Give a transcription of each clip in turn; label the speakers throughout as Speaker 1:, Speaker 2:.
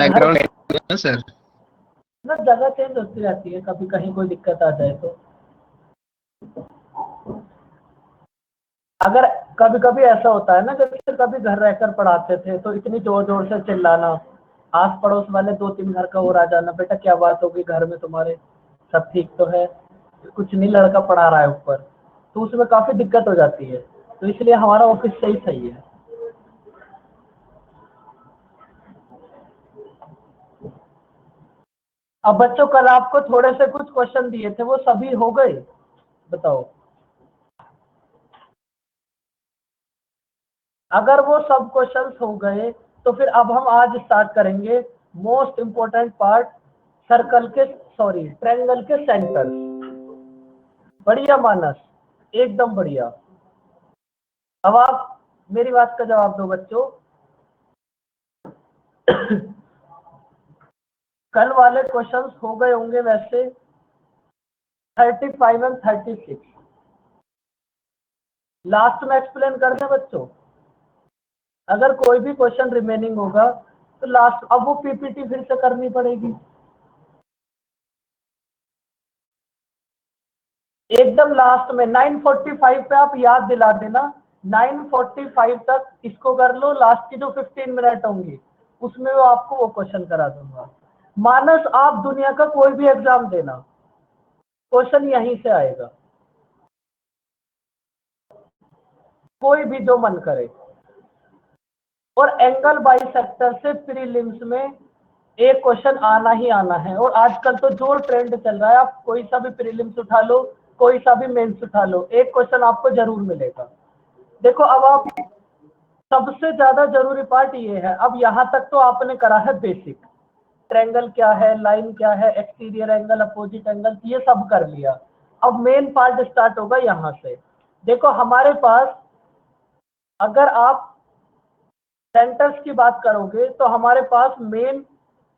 Speaker 1: Background है sir.
Speaker 2: ना जगह चेंज होती रहती है, कभी कहीं कोई दिक्कत आ जाए तो। अगर कभी कभी ऐसा होता है ना, जैसे कभी घर रहकर पढ़ाते थे तो इतनी जोर जोर से चिल्लाना, आस पड़ोस वाले 2-3 घर का और आ जाना, बेटा क्या बात होगी घर में तुम्हारे, सब ठीक तो है, कुछ नहीं लड़का पढ़ा रहा है ऊपर, तो उसमें काफी दिक्कत हो जाती है। तो इसलिए हमारा ऑफिस सही है। अब बच्चों कल आपको थोड़े से कुछ क्वेश्चन दिए थे, वो सभी हो गए? बताओ। अगर वो सब क्वेश्चंस हो गए तो फिर अब हम आज स्टार्ट करेंगे मोस्ट इंपोर्टेंट पार्ट, सर्कल के सॉरी ट्रायंगल के सेंटर। बढ़िया मानस, एकदम बढ़िया। अब आप मेरी बात का जवाब दो बच्चों। कल वाले क्वेश्चंस हो गए होंगे वैसे 35 एंड 36। लास्ट में एक्सप्लेन कर दें बच्चों, अगर कोई भी क्वेश्चन रिमेनिंग होगा तो लास्ट, अब वो पीपीटी फिर से करनी पड़ेगी। एकदम लास्ट में 9:45 पे आप याद दिला देना, 9:45 तक इसको कर लो, लास्ट की जो 15 मिनट होंगी उसमें वो आपको वो क्वेश्चन करा दूंगा। मानस आप दुनिया का कोई भी एग्जाम देना, क्वेश्चन यहीं से आएगा, कोई भी जो मन करे। और एंगल बाइसेक्टर से प्रीलिम्स में एक क्वेश्चन आना ही आना है। और आजकल तो जो ट्रेंड चल रहा है, आप कोई सा भी प्रीलिम्स उठा लो, कोई सा भी मेंस उठा लो, एक क्वेश्चन आपको जरूर मिलेगा। देखो अब आप, सबसे ज्यादा जरूरी पार्ट ये है, अब यहां तक तो आपने करा है बेसिक, ट्रायंगल क्या है, लाइन क्या है, एक्सटीरियर एंगल, अपोजिट एंगल, ये सब कर लिया। अब मेन पार्ट स्टार्ट होगा यहां से। देखो हमारे पास, अगर आप सेंटर्स की बात करोगे तो हमारे पास मेन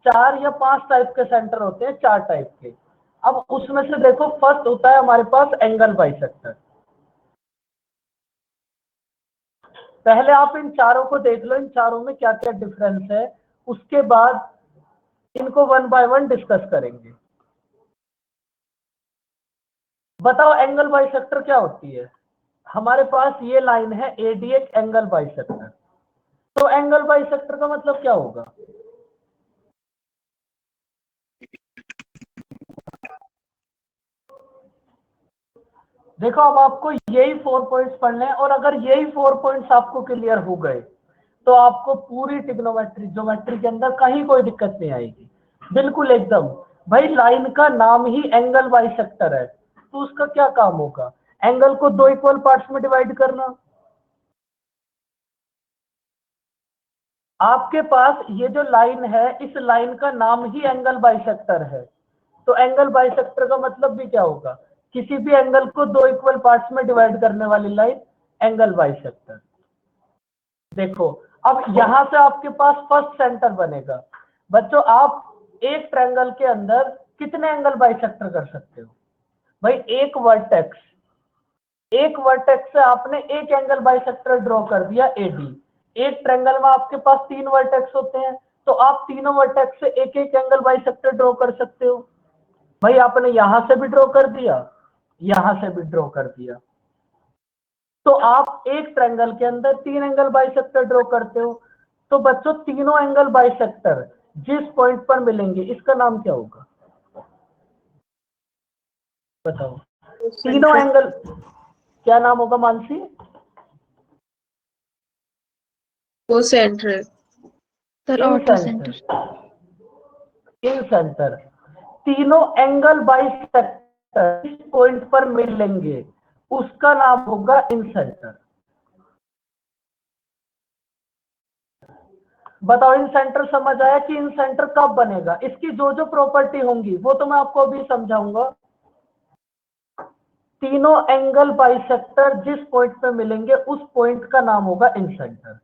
Speaker 2: 4 या 5 टाइप के सेंटर होते हैं, 4 टाइप के। अब उसमें से देखो फर्स्ट होता है हमारे पास एंगल बाइसेक्टर। पहले आप इन चारों को देख लो, इन चारों में क्या क्या डिफरेंस है, उसके बाद इनको वन बाय वन डिस्कस करेंगे। बताओ एंगल बाइसेक्टर क्या होती है? हमारे पास ये लाइन है एडी, एक एंगल बाइसेक्टर। तो एंगल बाइसेक्टर का मतलब क्या होगा? देखो अब आपको यही 4 पॉइंट्स पढ़ने हैं, और अगर यही 4 पॉइंट्स आपको क्लियर हो गए तो आपको पूरी ट्रिग्नोमेट्री ज्योमेट्री के अंदर कहीं कोई दिक्कत नहीं आएगी, बिल्कुल एकदम। भाई लाइन का नाम ही एंगल बाइसेक्टर है, तो उसका क्या काम होगा? एंगल को 2 इक्वल पार्ट्स में डिवाइड करना। आपके पास ये जो लाइन है, इस लाइन का नाम ही एंगल बाइसेक्टर है, तो एंगल बाइसेक्टर का मतलब भी क्या होगा? किसी भी एंगल को 2 इक्वल पार्ट्स में डिवाइड करने वाली लाइन एंगल बाइसेक्टर। देखो अब यहां से आपके पास फर्स्ट सेंटर बनेगा। बच्चों आप एक ट्रायंगल के अंदर कितने एंगल बाइसेक्टर कर सकते हो? भाई एक वर्टेक्स से आपने एक एंगल बाइसेक्टर ड्रॉ कर दिया एडी। एक ट्रायंगल में आपके पास 3 वर्टेक्स होते हैं, तो आप तीनों वर्टेक्स से एक एक एंगल बाइसेक्टर ड्रॉ कर सकते हो। भाई आपने यहां से भी ड्रॉ कर दिया, यहां से भी ड्रॉ कर दिया, तो आप एक ट्रायंगल के अंदर 3 एंगल बाइसेक्टर ड्रॉ करते हो। तो बच्चों तीनों एंगल बाइसेक्टर जिस पॉइंट पर मिलेंगे, इसका नाम क्या होगा? बताओ। तीनों एंगल क्या नाम होगा मानसी?
Speaker 3: वो सेंटर सर, ऑटो सेंटर।
Speaker 2: इन सेंटर तीनों एंगल बाइसेक्टर इस पॉइंट पर मिलेंगे, उसका नाम होगा इन सेंटर। बताओ इन सेंटर समझ आया कि इन सेंटर कब बनेगा? इसकी जो जो प्रॉपर्टी होंगी वो तो मैं आपको अभी समझाऊंगा। तीनों एंगल बाइसेक्टर जिस पॉइंट पे मिलेंगे उस पॉइंट का नाम होगा इन सेंटर।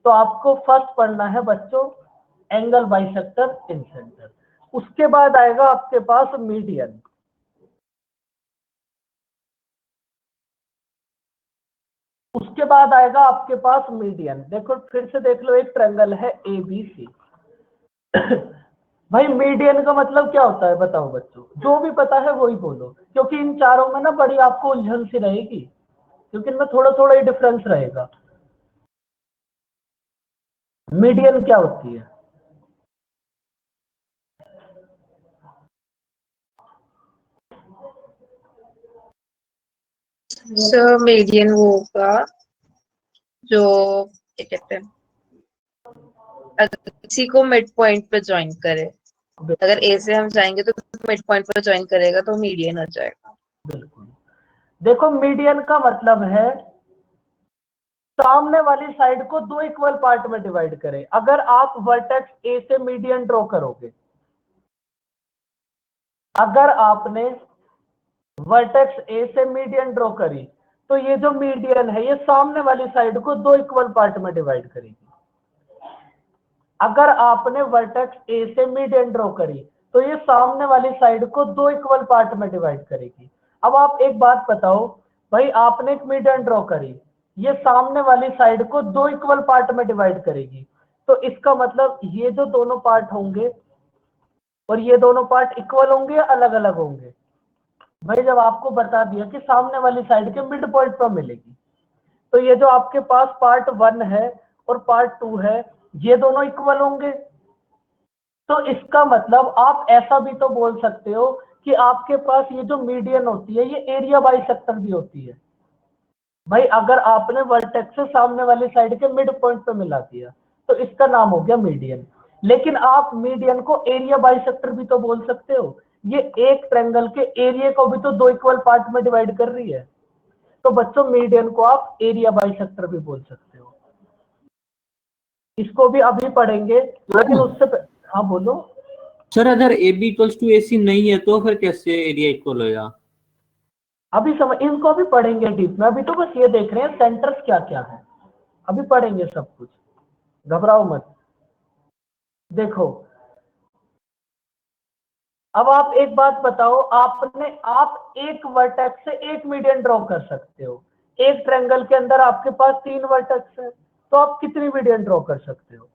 Speaker 2: तो आपको फर्स्ट पढ़ना है बच्चों एंगल बाइसेक्टर इन सेंटर। उसके बाद आएगा आपके पास मीडियन। उसके बाद आएगा आपके पास मीडियन। देखो फिर से देख लो, एक ट्रायंगल है एबीसी, भाई मीडियन का मतलब क्या होता है बताओ बच्चों, जो भी पता है वही बोलो, क्योंकि इन चारों में ना बड़ी आपको उलझन सी रहेगी, क्योंकि इनमें थोड़ा थोड़ा ही डिफरेंस रहेगा। मीडियन क्या होती है?
Speaker 3: सर मीडियन वो होगा जो क्या कहते हैं, अगर किसी को मिड पॉइंट पे ज्वाइन करे, अगर ए से हम जाएंगे तो मिड पॉइंट पे ज्वाइन करेगा तो मीडियन हो जाएगा।
Speaker 2: बिल्कुल। देखो मीडियन का मतलब है सामने वाली साइड को दो इक्वल पार्ट में डिवाइड करें। अगर आप वर्टेक्स ए से मीडियन ड्रॉ करोगे, अगर आपने वर्टेक्स ए से मीडियन ड्रॉ करी, तो ये जो मीडियन है ये सामने वाली साइड को दो इक्वल पार्ट में डिवाइड करेगी। अगर आपने वर्टेक्स ए से मीडियन ड्रॉ करी, तो ये सामने वाली साइड को दो इक्वल पार्ट में डिवाइड करेगी। अब आप एक बात बताओ, भाई आपने एक मीडियन ड्रॉ करी, ये सामने वाली साइड को दो इक्वल पार्ट में डिवाइड करेगी, तो इसका मतलब ये जो दोनों पार्ट होंगे और ये दोनों पार्ट इक्वल होंगे या अलग अलग होंगे? भाई जब आपको बता दिया कि सामने वाली साइड के मिड पॉइंट पर मिलेगी, तो ये जो आपके पास पार्ट 1 है और पार्ट 2 है, ये दोनों इक्वल होंगे। तो इसका मतलब आप ऐसा भी तो बोल सकते हो कि आपके पास ये जो मीडियन होती है ये एरिया बाइसेक्टर भी होती है। भाई अगर आपने वर्टेक्स से सामने वाली साइड के मिड पॉइंट पे मिला दिया, तो इसका नाम हो गया मीडियन। लेकिन आप मीडियन को एरिया बाइसेक्टर भी तो बोल सकते हो, ये एक ट्रायंगल के एरिया को भी तो दो इक्वल पार्ट में डिवाइड कर रही है। तो बच्चों मीडियन को आप एरिया बाइसेक्टर भी बोल सकते हो। इसको भी अभी पढ़ेंगे, लेकिन उससे हाँ बोलो।
Speaker 1: सर अगर ए बी इक्वल्स टू ए सी नहीं है तो फिर कैसे एरिया इक्वल होगा?
Speaker 2: अभी समझ, इनको भी पढ़ेंगे डीप में, अभी तो बस ये देख रहे हैं सेंटर्स क्या क्या है, अभी पढ़ेंगे सब कुछ, घबराओ मत। देखो अब आप एक बात बताओ, आप एक वर्टेक्स से एक मीडियन ड्रॉ कर सकते हो। एक ट्रायंगल के अंदर आपके पास 3 वर्टेक्स है, तो आप कितनी मीडियन ड्रॉ कर सकते हो?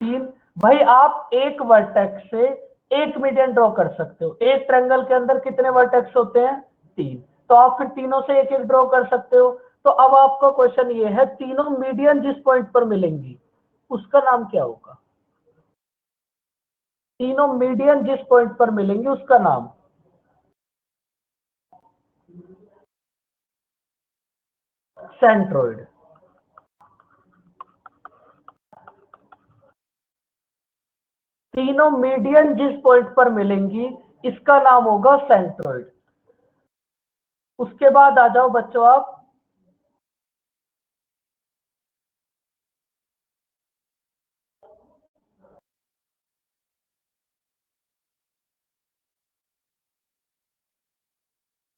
Speaker 2: 3। भाई आप एक वर्टेक्स से एक मीडियन ड्रॉ कर सकते हो। एक ट्रायंगल के अंदर कितने वर्टेक्स होते हैं? 3। तो आप फिर तीनों से एक एक ड्रॉ कर सकते हो। तो अब आपका क्वेश्चन ये है, तीनों मीडियन जिस पॉइंट पर मिलेंगी उसका नाम क्या होगा? तीनों मीडियन जिस पॉइंट पर मिलेंगी उसका नाम? सेंट्रोइड। तीनों मीडियन जिस पॉइंट पर मिलेंगी इसका नाम होगा सेंट्रोइड। उसके बाद आ जाओ बच्चों आप,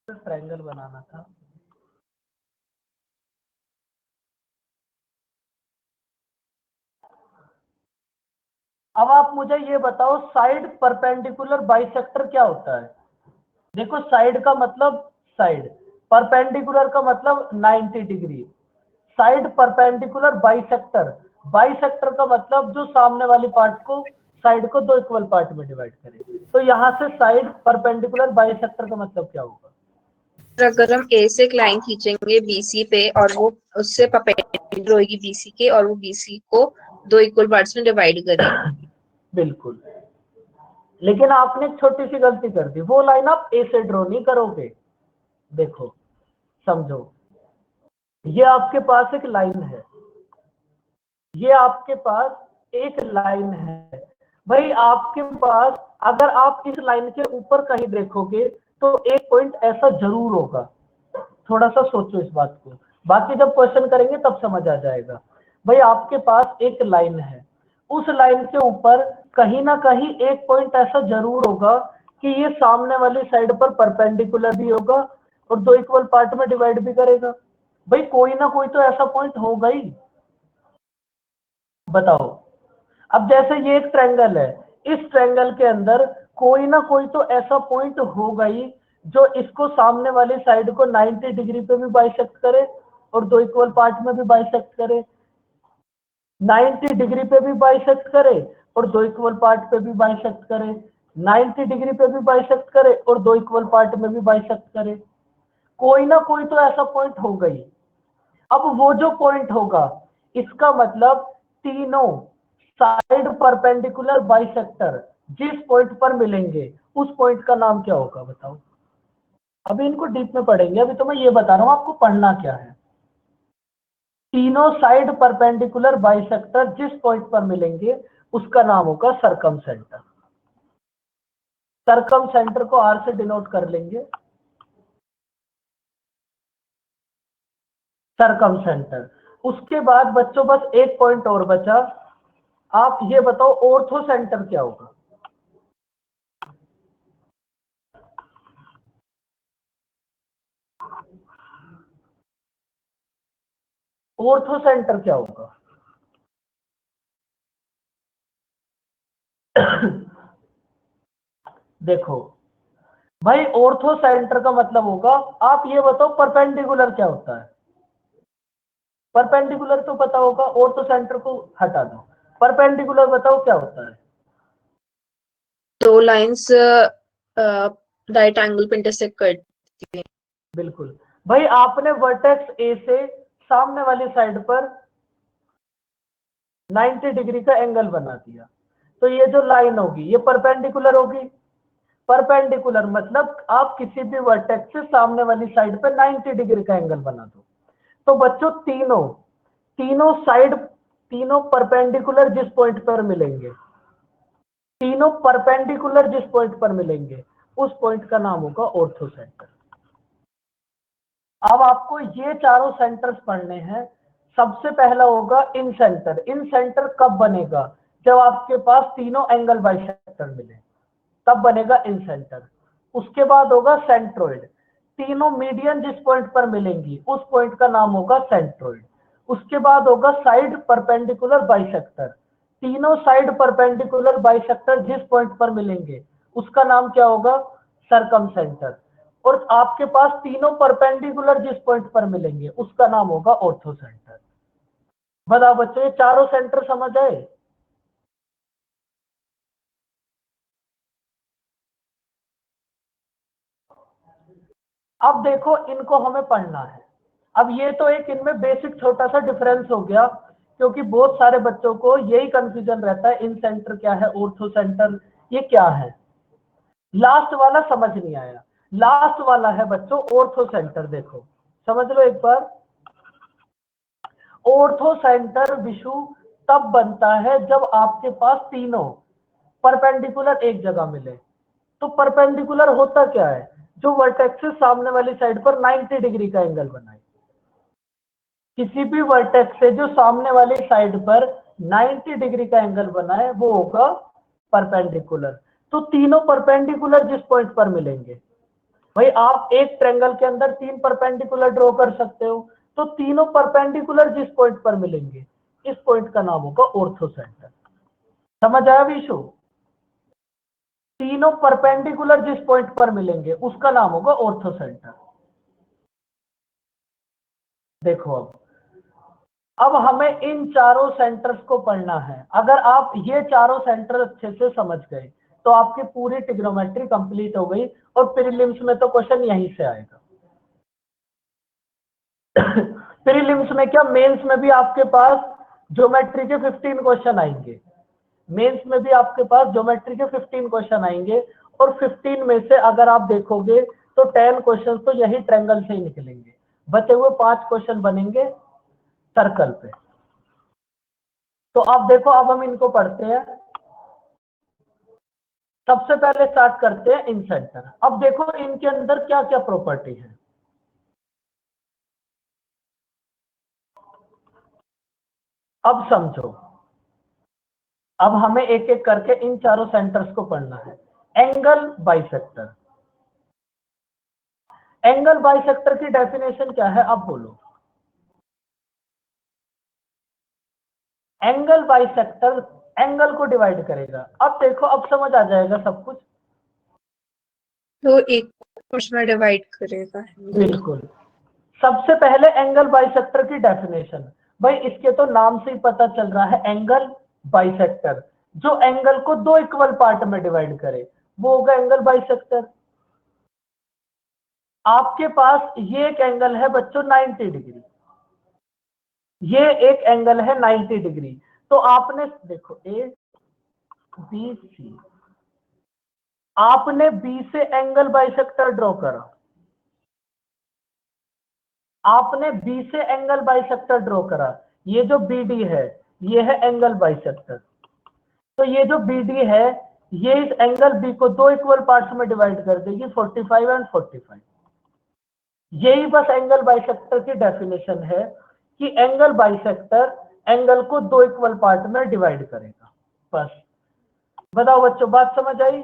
Speaker 2: ट्रायंगल बनाना था। अब आप मुझे ये बताओ, साइड परपेंडिकुलर बाइसेक्टर क्या होता है? देखो साइड का मतलब साइड, परपेंडिकुलर का मतलब 90 degree. Side perpendicular bisector, bisector का मतलब जो सामने वाली पार्ट को, साइड को दो इक्वल पार्ट में डिवाइड करे। तो यहां से साइड परपेंडिकुलर बाइसेक्टर का मतलब क्या होगा?
Speaker 3: अगर हम ए से एक लाइन खींचेंगे बीसी पे और वो उससे परपेंडिकुलर होगी बीसी के, और वो बीसी को दो इक्वल पार्ट्स में डिवाइड करेगी।
Speaker 2: बिल्कुल। लेकिन आपने एक छोटी सी गलती कर दी, वो लाइन आप ए से ड्रॉ नहीं करोगे। देखो समझो, ये आपके पास एक लाइन है, ये आपके पास एक लाइन है। भाई आपके पास, अगर आप इस लाइन के ऊपर कहीं देखोगे तो एक पॉइंट ऐसा जरूर होगा। थोड़ा सा सोचो इस बात को, बाकी जब क्वेश्चन करेंगे तब समझ आ जाएगा। भाई आपके पास एक लाइन है, उस लाइन के ऊपर कहीं ना कहीं एक पॉइंट ऐसा जरूर होगा कि ये सामने वाली साइड पर परपेंडिकुलर भी होगा और दो इक्वल पार्ट में डिवाइड भी करेगा। भाई कोई ना कोई तो ऐसा पॉइंट होगा ही, बताओ। अब जैसे ये एक ट्रायंगल है, इस ट्रायंगल के अंदर कोई ना कोई तो ऐसा पॉइंट होगा ही जो इसको सामने वाली साइड को 90 डिग्री पे भी बाइसेक्ट करे। और दो इक्वल पार्ट में भी बाइसेक्ट करे, 90 डिग्री पे भी बाइसेक्ट करे और दो इक्वल पार्ट पे भी बाइसेक्ट करे, 90 डिग्री पे भी बाइसेक्ट करे और दो इक्वल पार्ट में भी बाइसेक्ट करे। कोई ना कोई तो ऐसा पॉइंट होगा ही। अब वो जो पॉइंट होगा, इसका मतलब तीनों साइड परपेंडिकुलर बाइसेक्टर जिस पॉइंट पर मिलेंगे उस पॉइंट का नाम क्या होगा बताओ। अभी इनको डीप में पढ़ेंगे, अभी तो मैं ये बता रहा हूं आपको पढ़ना क्या है। तीनों साइड परपेंडिकुलर बाइसेक्टर जिस पॉइंट पर मिलेंगे उसका नाम होगा सर्कमसेंटर। सर्कमसेंटर को आर से डिनोट कर लेंगे, सर्कमसेंटर। उसके बाद बच्चों बस एक पॉइंट और बचा, आप ये बताओ ऑर्थो सेंटर क्या होगा। ऑर्थो सेंटर क्या होगा? देखो भाई, ऑर्थो सेंटर का मतलब होगा, आप ये बताओ परपेंडिकुलर क्या होता है। परपेंडिकुलर तो पता होगा, ऑर्थो सेंटर को हटा दो, परपेंडिकुलर बताओ क्या होता है।
Speaker 3: दो लाइंस राइट एंगल पे इंटरसेक्ट करती हैं।
Speaker 2: बिल्कुल भाई, आपने वर्टेक्स ए से सामने वाली साइड पर 90 डिग्री का एंगल बना दिया, तो ये जो लाइन होगी ये परपेंडिकुलर होगी। परपेंडिकुलर मतलब आप किसी भी वर्टेक्स से सामने वाली साइड पर 90 डिग्री का एंगल बना दो। तो बच्चों तीनों साइड, तीनों परपेंडिकुलर जिस पॉइंट पर मिलेंगे, तीनों परपेंडिकुलर जिस पॉइंट पर मिलेंगे उस पॉइंट का नाम होगा ऑर्थो सेंटर। अब आपको ये चारों सेंटर्स पढ़ने हैं। सबसे पहला होगा इन सेंटर। इन सेंटर कब बनेगा? जब आपके पास तीनों एंगल बाइसेक्टर मिले तब बनेगा इन सेंटर। उसके बाद होगा सेंट्रोइड। तीनों मीडियन जिस पॉइंट पर मिलेंगी उस पॉइंट का नाम होगा सेंट्रोइड। उसके बाद होगा साइड परपेंडिकुलर बाइसेक्टर। तीनों साइड परपेंडिकुलर बाइसेक्टर जिस पॉइंट पर मिलेंगे उसका नाम क्या होगा? सर्कमसेंटर। और आपके पास तीनों परपेंडिकुलर जिस पॉइंट पर मिलेंगे उसका नाम होगा ऑर्थो सेंटर। बताओ बच्चों, ये चारों सेंटर समझ आए? अब देखो इनको हमें पढ़ना है। अब ये तो एक इनमें बेसिक छोटा सा डिफरेंस हो गया, क्योंकि बहुत सारे बच्चों को यही कंफ्यूजन रहता है, इन सेंटर क्या है, ऑर्थो सेंटर ये क्या है। लास्ट वाला समझ नहीं आया। लास्ट वाला है बच्चों ऑर्थो सेंटर। देखो समझ लो एक बार। ऑर्थो सेंटर विशु तब बनता है जब आपके पास तीनों परपेंडिकुलर एक जगह मिले। तो परपेंडिकुलर होता क्या है? जो वर्टेक्स से सामने वाली साइड पर 90 डिग्री का एंगल बनाए। किसी भी वर्टेक्स से जो सामने वाली साइड पर 90 डिग्री का एंगल बनाए वो होगा परपेंडिकुलर। तो तीनों परपेंडिकुलर जिस पॉइंट पर मिलेंगे, भाई आप एक ट्रायंगल के अंदर तीन परपेंडिकुलर ड्रॉ कर सकते हो, तो तीनों परपेंडिकुलर जिस पॉइंट पर मिलेंगे इस पॉइंट का नाम होगा ऑर्थो सेंटर। समझ आया विशु? तीनों परपेंडिकुलर जिस पॉइंट पर मिलेंगे उसका नाम होगा ऑर्थो सेंटर। देखो अब हमें इन चारों सेंटर्स को पढ़ना है। अगर आप ये चारों सेंटर अच्छे से समझ गए तो आपकी पूरी ट्रिग्नोमेट्री कंप्लीट हो गई, और प्रीलिम्स में तो क्वेश्चन यहीं से आएगा। प्रीलिम्स में क्या, मेंस में भी आपके पास ज्योमेट्री के 15 क्वेश्चन आएंगे। मेंस में भी आपके पास ज्योमेट्री के 15 क्वेश्चन आएंगे, और 15 में से अगर आप देखोगे तो 10 क्वेश्चन तो यही ट्रायंगल से ही निकलेंगे। बचे हुए 5 क्वेश्चन बनेंगे सर्कल पे। तो अब देखो, अब हम इनको पढ़ते हैं। सबसे पहले स्टार्ट करते हैं इन सेंटर। अब देखो इनके अंदर क्या क्या प्रॉपर्टी है। अब समझो, अब हमें एक एक करके इन चारों सेंटर्स को पढ़ना है। Angle bisector. एंगल बाइसेक्टर की डेफिनेशन क्या है अब बोलो। एंगल बाइसेक्टर एंगल को डिवाइड करेगा। अब देखो, अब समझ आ जाएगा सब कुछ।
Speaker 3: तो एक में डिवाइड करेगा।
Speaker 2: बिल्कुल सबसे पहले एंगल बाइसेक्टर की डेफिनेशन, भाई इसके तो नाम से ही पता चल रहा है एंगल बाइसेक्टर, जो एंगल को दो इक्वल पार्ट में डिवाइड करे वो होगा एंगल बाइसेक्टर। आपके पास ये एक एंगल है बच्चों 90 डिग्री, ये एक एंगल है 90 डिग्री, तो आपने देखो ए बी सी, आपने बी से एंगल बाइसेक्टर ड्रॉ करा, आपने बी से एंगल बाइसेक्टर ड्रॉ करा, ये जो बी डी है ये है एंगल बाइसेक्टर। तो ये जो बी डी है ये इस एंगल बी को दो इक्वल पार्ट्स में डिवाइड कर देगी 45 एंड 45। यही बस एंगल बाइसेक्टर की डेफिनेशन है कि एंगल बाइसेक्टर एंगल को दो इक्वल पार्ट में डिवाइड करेगा। बस बताओ बच्चों, बात समझ आई?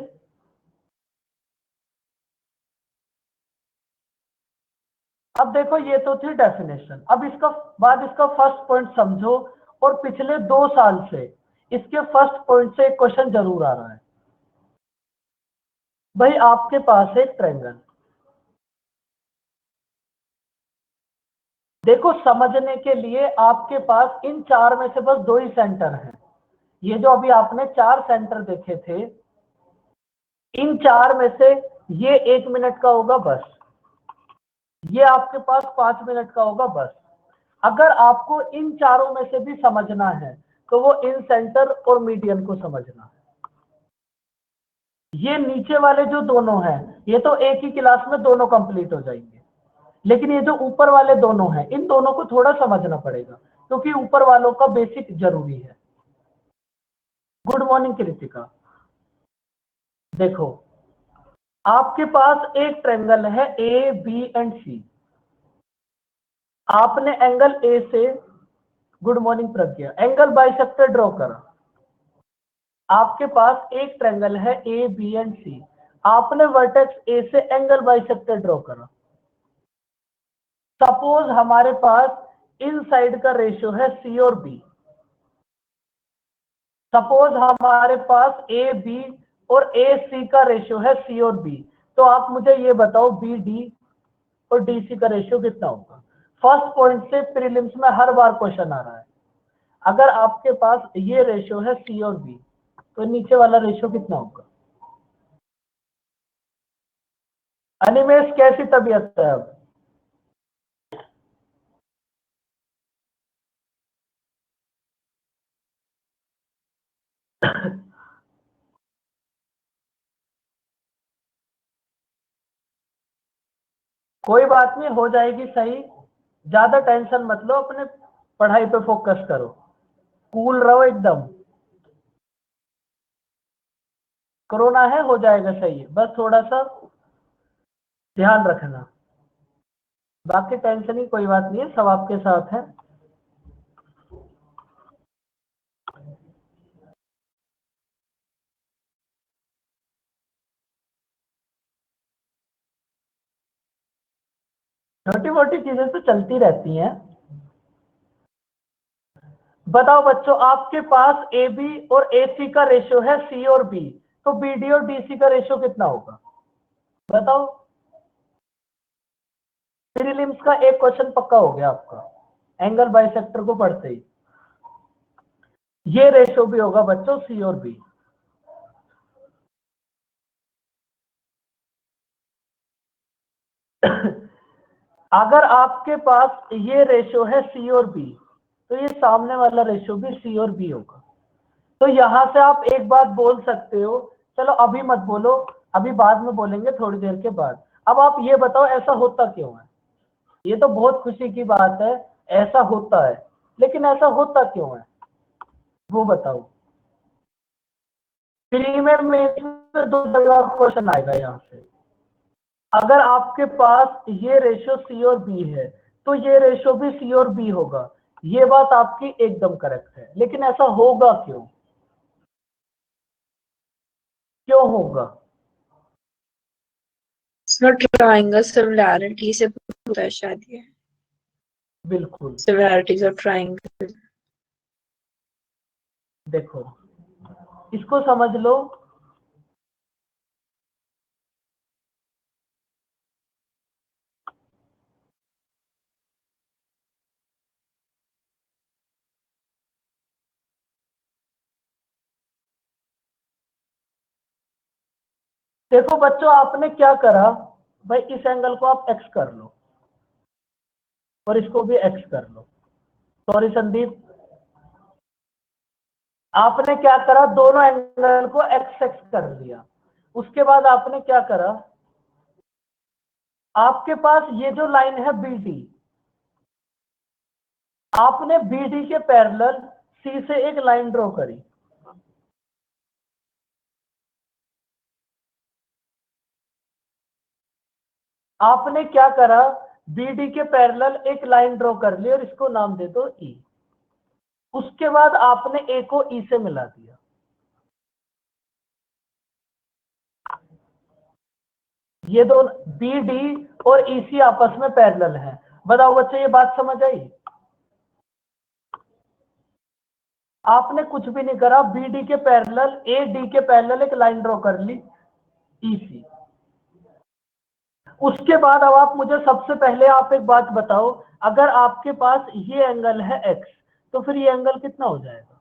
Speaker 2: अब देखो ये तो थी डेफिनेशन, अब इसका बाद इसका फर्स्ट पॉइंट समझो, और पिछले 2 साल से इसके फर्स्ट पॉइंट से एक क्वेश्चन जरूर आ रहा है। भाई आपके पास एक ट्रायंगल, देखो समझने के लिए आपके पास इन 4 में से बस 2 ही सेंटर हैं। ये जो अभी आपने 4 सेंटर देखे थे, इन 4 में से ये 1 मिनट का होगा बस, ये आपके पास 5 मिनट का होगा बस। अगर आपको इन चारों में से भी समझना है तो वो इन सेंटर और मीडियन को समझना है। ये नीचे वाले जो दोनों हैं ये तो एक ही क्लास में दोनों कंप्लीट हो जाएंगे, लेकिन ये जो ऊपर वाले दोनों हैं इन दोनों को थोड़ा समझना पड़ेगा क्योंकि ऊपर वालों का बेसिक जरूरी है। Good morning Kritika. देखो आपके पास एक ट्रायंगल है ए बी एंड सी, आपने एंगल ए से, गुड मॉर्निंग प्रज्ञा, एंगल बाइसेक्टर ड्रॉ करा। आपके पास एक ट्रायंगल है ए बी एंड सी, आपने वर्टेक्स ए से एंगल बाइसेक्टर ड्रॉ करा। सपोज हमारे पास इन साइड का रेशियो है सी और बी, सपोज हमारे पास ए बी और ए सी का रेशियो है सी और बी, तो आप मुझे ये बताओ बी डी और डी सी का रेशियो कितना होगा? फर्स्ट पॉइंट से प्रीलिम्स में हर बार क्वेश्चन आ रहा है। अगर आपके पास ये रेशियो है सी और बी तो नीचे वाला रेशियो कितना होगा? अनिमेश कैसी तबीयत है अब? कोई बात नहीं, हो जाएगी सही, ज्यादा टेंशन मत लो, अपने पढ़ाई पे फोकस करो, कूल रहो एकदम। कोरोना है, हो जाएगा सही, बस थोड़ा सा ध्यान रखना, बाकी टेंशन ही कोई बात नहीं है, सब आपके साथ है। छोटी मोटी चीजें तो चलती रहती हैं। बताओ बच्चों, आपके पास ए बी और ए सी का रेशियो है सी और बी, तो बी डी और डी सी का रेशियो कितना होगा? बताओ। प्रीलिम्स का एक क्वेश्चन पक्का हो गया आपका एंगल बाइसेक्टर को पढ़ते ही। ये रेशियो भी होगा बच्चों सी और बी। अगर आपके पास ये रेशियो है सी और बी तो ये सामने वाला रेशियो भी सी और बी होगा। तो यहां से आप एक बात बोल सकते हो, चलो अभी मत बोलो, अभी बाद में बोलेंगे थोड़ी देर के बाद। अब आप ये बताओ ऐसा होता क्यों है? ये तो बहुत खुशी की बात है, ऐसा होता है, लेकिन ऐसा होता क्यों है वो बताओ। प्री में 2 जगह क्वेश्चन आएगा यहाँ से। अगर आपके पास ये रेशियो सी और बी है तो ये रेशियो भी सी और बी होगा, ये बात आपकी एकदम करेक्ट है, लेकिन ऐसा होगा क्यों? क्यों होगा?
Speaker 3: ट्रायंगल सिमिलैरिटी से होता है शायद, ये
Speaker 2: बिल्कुल।
Speaker 3: Similarities of triangle.
Speaker 2: देखो इसको समझ लो, देखो बच्चों, आपने क्या करा भाई, इस एंगल को आप एक्स कर लो और इसको भी एक्स कर लो। सॉरी संदीप, आपने क्या करा, दोनों एंगल को एक्स एक्स कर दिया। उसके बाद आपने क्या करा, आपके पास ये जो लाइन है बी डी, आपने बी डी के पैरेलल सी से एक लाइन ड्रॉ करी। आपने क्या करा, बी डी के पैरेलल एक लाइन ड्रॉ कर ली और इसको नाम दे दो ई। उसके बाद आपने ए को ई से मिला दिया। ये दोनों बी डी और ई सी आपस में पैरेलल हैं। बताओ बच्चे, ये बात समझ आई? आपने कुछ भी नहीं करा, बी डी के पैरेलल, ए डी के पैरेलल एक लाइन ड्रॉ कर ली ई सी। उसके बाद अब आप मुझे सबसे पहले आप एक बात बताओ, अगर आपके पास ये एंगल है एक्स, तो फिर ये एंगल कितना हो जाएगा?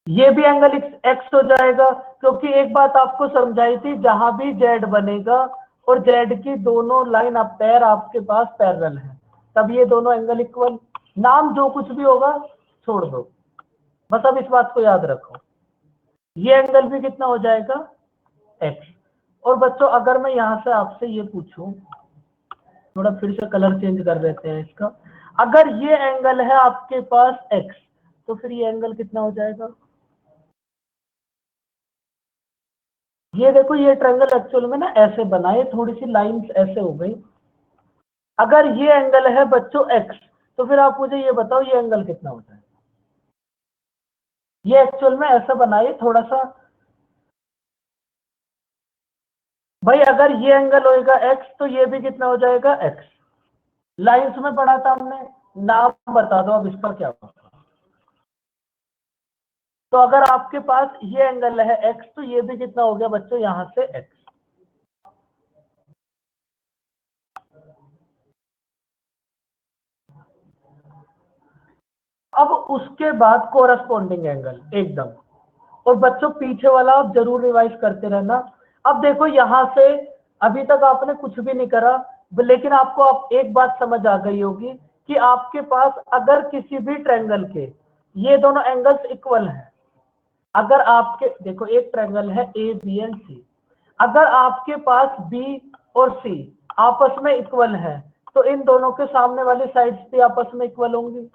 Speaker 2: ये भी एंगल एक्स हो जाएगा, क्योंकि एक बात आपको समझाई थी, जहां भी जेड बनेगा और जेड की दोनों लाइन आप पैर आपके पास पैरेलल है, तब ये दोनों एंगल इक्वल। नाम जो कुछ भी होगा छोड़ दो, बस अब इस बात को याद रखो, ये एंगल भी कितना हो जाएगा? एक्स। और बच्चों, अगर मैं यहां से आपसे ये पूछूं, थोड़ा फिर से कलर चेंज कर देते हैं इसका, अगर ये एंगल है आपके पास एक्स, तो फिर ये एंगल कितना हो जाएगा? ये देखो, ये ट्रायंगल एक्चुअल में ना ऐसे बनाए, थोड़ी सी लाइंस ऐसे हो गई। अगर ये एंगल है बच्चों एक्स, तो फिर आप मुझे ये बताओ ये एंगल कितना हो जाएगा? ये एक्चुअल में ऐसा बनाइए थोड़ा सा भाई, अगर ये एंगल होएगा एक्स, तो ये भी कितना हो जाएगा? एक्स। लाइंस में पढ़ा था हमने, नाम बता दो अब इसका क्या होगा। तो अगर आपके पास ये एंगल है एक्स, तो ये भी कितना हो गया बच्चों यहां से एक्स। अब उसके बाद कोरस्पॉन्डिंग एंगल एकदम, और बच्चों पीछे वाला आप जरूर रिवाइज करते रहना। अब देखो यहां से अभी तक आपने कुछ भी नहीं करा, लेकिन आपको अब एक बात समझ आ गई होगी कि आपके पास अगर किसी भी ट्रायंगल के ये दोनों एंगल्स इक्वल हैं, अगर आपके देखो एक ट्रायंगल है ए बी एंड सी, अगर आपके पास बी और सी आपस में इक्वल है, तो इन दोनों के सामने वाली साइड्स भी आपस में इक्वल होंगी।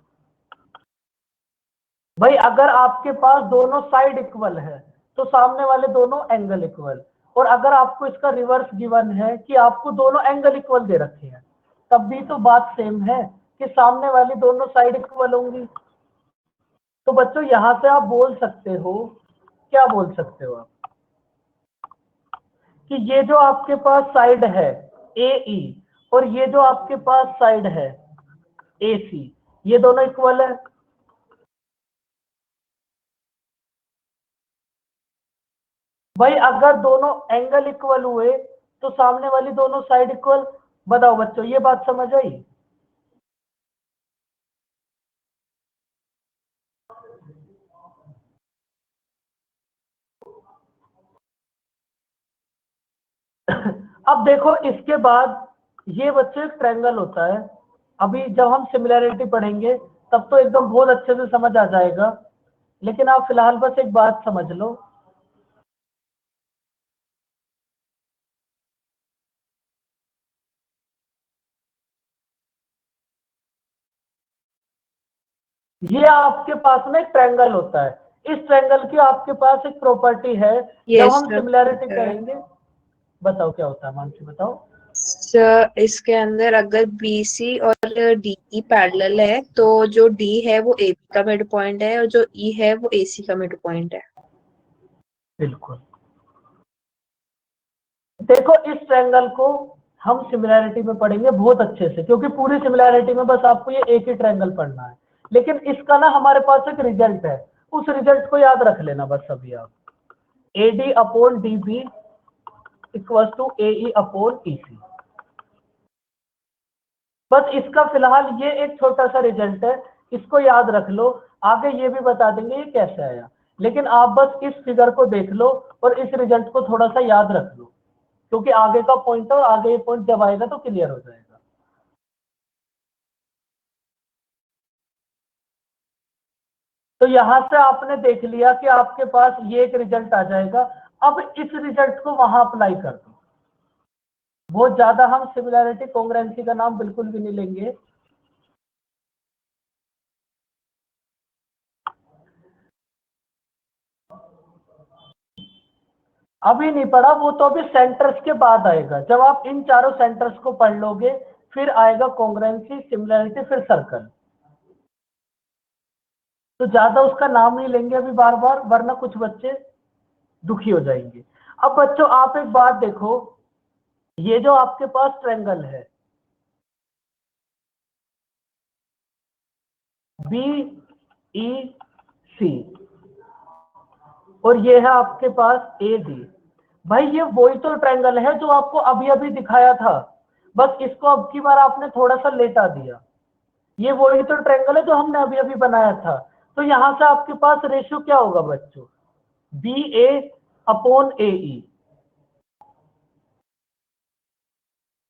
Speaker 2: भाई अगर आपके पास दोनों साइड इक्वल है, तो सामने वाले दोनों एंगल इक्वल। और अगर आपको इसका रिवर्स गिवन है कि आपको दोनों एंगल इक्वल दे रखे हैं, तब भी तो बात सेम है कि सामने वाली दोनों साइड इक्वल होंगी। तो बच्चों यहां से आप बोल सकते हो, क्या बोल सकते हो आप, कि ये जो आपके पास साइड है ए ई और ये जो आपके पास साइड है ए सी, ये दोनों इक्वल है। भाई अगर दोनों एंगल इक्वल हुए, तो सामने वाली दोनों साइड इक्वल। बताओ बच्चों, ये बात समझ आई? अब देखो इसके बाद ये बच्चों एक ट्रायंगल होता है। अभी जब हम सिमिलैरिटी पढ़ेंगे तब तो एकदम बहुत अच्छे से समझ आ जाएगा, लेकिन आप फिलहाल बस एक बात समझ लो, ये आपके पास में एक ट्रायंगल होता है। इस ट्रायंगल की आपके पास एक प्रॉपर्टी है, जब हम सिमिलैरिटी करेंगे। बताओ क्या होता है मानसी, बताओ।
Speaker 3: इसके अंदर अगर BC और DE पैरेलल है, तो जो D है वो AB का मिड पॉइंट है और जो E है वो AC का मिड पॉइंट है।
Speaker 2: बिल्कुल। देखो इस ट्रायंगल को हम सिमिलैरिटी में पढ़ेंगे बहुत अच्छे से, क्योंकि पूरी सिमिलैरिटी में बस आपको ये एक ही ट्रायंगल पढ़ना है। लेकिन इसका ना हमारे पास एक रिजल्ट है, उस रिजल्ट को याद रख लेना बस अभी आप। AD upon DB equals to AE upon EC। बस इसका फिलहाल ये एक छोटा सा रिजल्ट है इसको याद रख लो, आगे ये भी बता देंगे ये कैसे आया, लेकिन आप बस इस फिगर को देख लो और इस रिजल्ट को थोड़ा सा याद रख लो, क्योंकि आगे का पॉइंट और आगे ये पॉइंट जब आएगा तो क्लियर हो जाएगा। तो यहां से आपने देख लिया कि आपके पास ये एक रिजल्ट आ जाएगा। अब इस रिजल्ट को वहां अप्लाई कर दो। बहुत ज्यादा हम सिमिलैरिटी कॉन्ग्रुएंसी का नाम बिल्कुल भी नहीं लेंगे। अभी नहीं पढ़ा, वो तो अभी सेंटर्स के बाद आएगा। जब आप इन चारों सेंटर्स को पढ़ लोगे फिर आएगा कॉन्ग्रुएंसी, सिमिलैरिटी, फिर सर्कल। तो ज्यादा उसका नाम नहीं लेंगे अभी बार बार, वरना कुछ बच्चे दुखी हो जाएंगे। अब बच्चों आप एक बात देखो, ये जो आपके पास ट्रायंगल है बी ई सी और ये है आपके पास ए डी। भाई ये वही तो ट्रायंगल है जो आपको अभी अभी दिखाया था, बस इसको अब की बार आपने थोड़ा सा लेटा दिया। ये वही तो ट्रायंगल है जो हमने अभी अभी बनाया था। तो यहां से आपके पास रेशियो क्या होगा बच्चों, B A upon A E,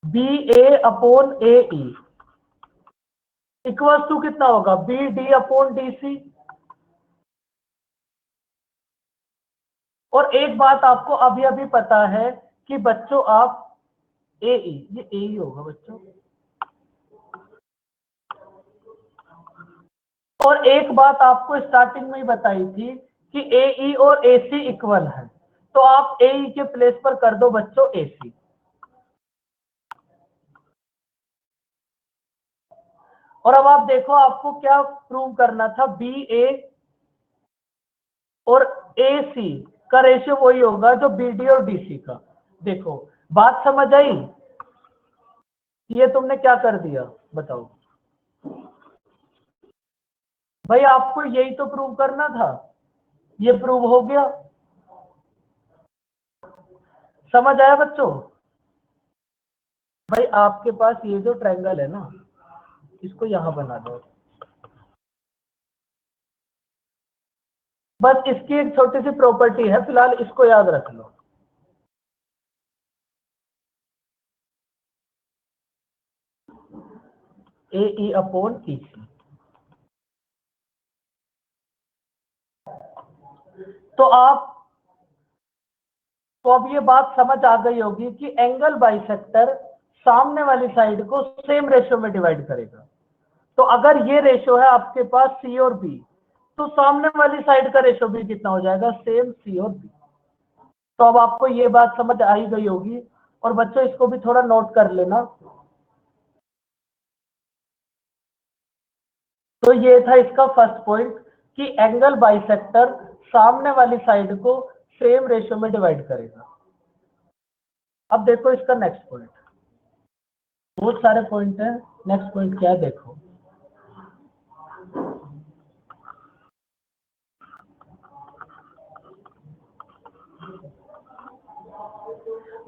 Speaker 2: B A upon A E equals to कितना होगा, B D upon D C. और एक बात आपको अभी अभी पता है कि बच्चों आप ए ई, ये ए ई होगा बच्चों। और एक बात आपको स्टार्टिंग में ही बताई थी कि ए ई और ए सी इक्वल है, तो आप ए ई के प्लेस पर कर दो बच्चों ए सी। और अब आप देखो आपको क्या प्रूव करना था, बी ए और ए सी का रेशियो वही होगा जो बी डी और डी सी का। देखो बात समझ आई, ये तुमने क्या कर दिया बताओ भाई, आपको यही तो प्रूव करना था, ये प्रूव हो गया। समझ आया बच्चों? भाई आपके पास ये जो ट्रायंगल है ना, इसको यहां बना दो। बस इसकी एक छोटी सी प्रॉपर्टी है, फिलहाल इसको याद रख लो। ए ई अपॉन ई सी। तो आप तो अब ये बात समझ आ गई होगी कि एंगल बाइसेक्टर सामने वाली साइड को सेम रेशियो में डिवाइड करेगा। तो अगर ये रेशियो है आपके पास सी और बी, तो सामने वाली साइड का रेशियो भी कितना हो जाएगा, सेम सी और बी। तो अब आपको ये बात समझ आई गई होगी। और बच्चों इसको भी थोड़ा नोट कर लेना। तो ये था इसका फर्स्ट पॉइंट कि एंगल बाइसेक्टर सामने वाली साइड को सेम रेशियो में डिवाइड करेगा। अब देखो इसका नेक्स्ट पॉइंट, बहुत सारे पॉइंट हैं। नेक्स्ट पॉइंट क्या है देखो,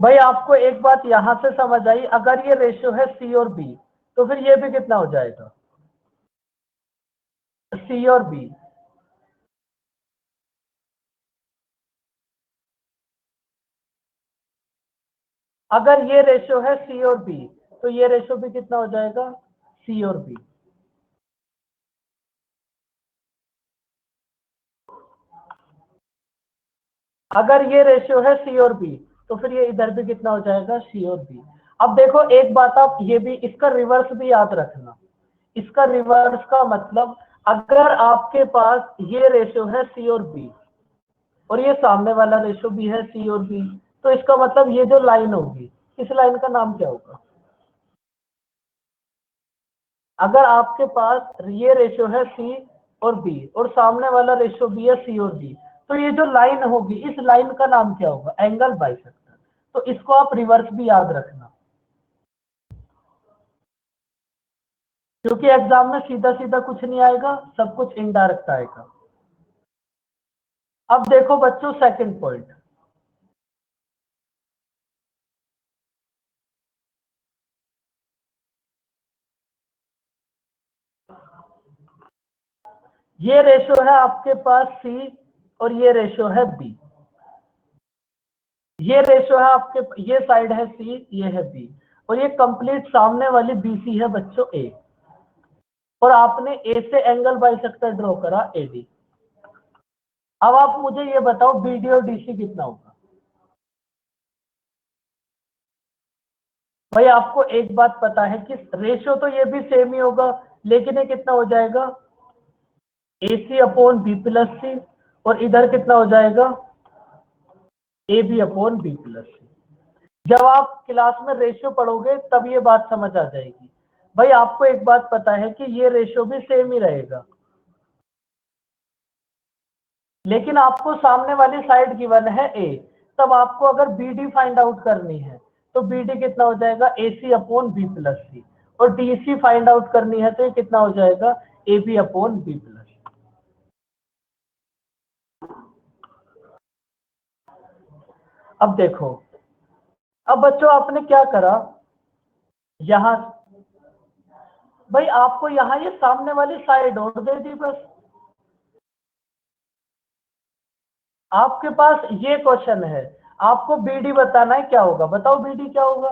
Speaker 2: भाई आपको एक बात यहां से समझ आई, अगर ये रेशियो है सी और बी तो फिर ये भी कितना हो जाएगा, सी और बी। अगर ये रेशियो है सी और बी तो ये रेशियो भी कितना हो जाएगा, सी और बी। अगर ये रेशियो है सी और बी तो फिर ये इधर भी कितना हो जाएगा, सी और बी। अब देखो एक बात आप ये भी, इसका रिवर्स भी याद रखना। इसका रिवर्स का मतलब, अगर आपके पास ये रेशियो है सी और बी और ये सामने वाला रेशियो भी है सी और बी, तो इसका मतलब ये जो लाइन होगी, इस लाइन का नाम क्या होगा। अगर आपके पास ये रेशियो है सी और बी और सामने वाला रेशियो भी है सी और बी, तो ये जो लाइन होगी इस लाइन का नाम क्या होगा, एंगल बाइसेक्टर। तो इसको आप रिवर्स भी याद रखना, क्योंकि एग्जाम में सीधा सीधा कुछ नहीं आएगा, सब कुछ इनडायरेक्ट आएगा। अब देखो बच्चों सेकंड पॉइंट, ये रेशो है आपके पास सी और ये रेशो है बी। ये रेशो है आपके, ये साइड है सी, ये है बी, और ये कंप्लीट सामने वाली बीसी है बच्चों ए, और आपने ए से एंगल बाइसेक्टर ड्रॉ करा एडी। अब आप मुझे ये बताओ बीडी और डीसी कितना होगा। भाई आपको एक बात पता है कि रेशो तो ये भी सेम ही होगा, लेकिन ये कितना हो जाएगा A C upon B plus C, और इधर कितना हो जाएगा A B upon B plus C. जब आप क्लास में रेशियो पढ़ोगे तब ये बात समझ आ जाएगी। भाई आपको एक बात पता है कि ये रेशियो भी सेम ही रहेगा, लेकिन आपको सामने वाली साइड गिवन है ए, तब आपको अगर बीडी फाइंड आउट करनी है तो बीडी कितना हो जाएगा A C upon B plus C, और डीसी फाइंड आउट करनी है तो ये कितना हो जाएगा A B upon B plus. अब देखो, अब बच्चों आपने क्या करा, यहां भाई आपको यहां ये सामने वाली साइड और दे दी बस। आपके पास ये क्वेश्चन है, आपको बीडी बताना है क्या होगा, बताओ बीडी क्या होगा।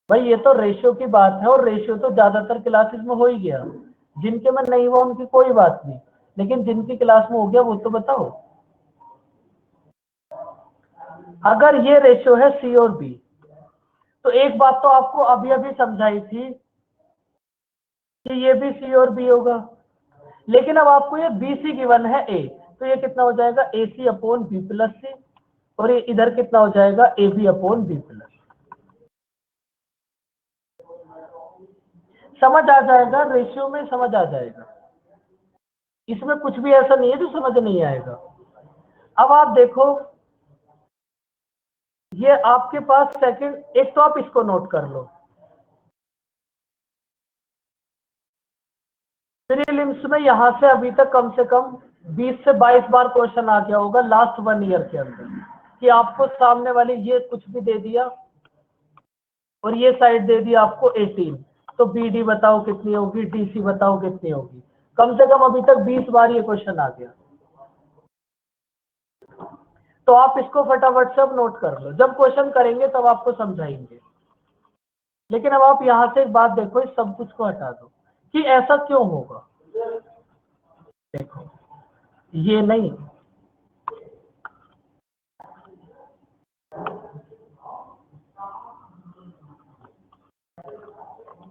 Speaker 2: भाई ये तो रेशियो की बात है, और रेशियो तो ज्यादातर क्लासेस में हो ही गया, जिनके में नहीं हुआ उनकी कोई बात नहीं, लेकिन जिनकी क्लास में हो गया वो तो बताओ। अगर ये रेशियो है सी और बी, तो एक बात तो आपको अभी अभी समझाई थी कि ये भी सी और बी होगा, लेकिन अब आपको ये बी सी गिवन है ए, तो ये कितना हो जाएगा A C upon B plus C, और ये इधर कितना हो जाएगा A B upon B plus. समझ आ जाएगा, रेशियो में समझ आ जाएगा, इसमें कुछ भी ऐसा नहीं है जो समझ नहीं आएगा। अब आप देखो, ये आपके पास सेकंड, एक तो आप इसको नोट कर लो, प्रीलिम्स में यहां से अभी तक कम से कम 20 से 22 बार क्वेश्चन आ गया होगा लास्ट 1 ईयर के अंदर, कि आपको सामने वाली ये कुछ भी दे दिया और ये साइड दे दी आपको 18, तो बीडी बताओ कितनी होगी, डीसी बताओ कितनी होगी। कम से कम अभी तक 20 बार ये क्वेश्चन आ गया, तो आप इसको फटाफट सब नोट कर लो, जब क्वेश्चन करेंगे तब आपको समझाएंगे। लेकिन अब आप यहां से एक बात देखो, इस सब कुछ को हटा दो कि ऐसा क्यों होगा। देखो ये नहीं,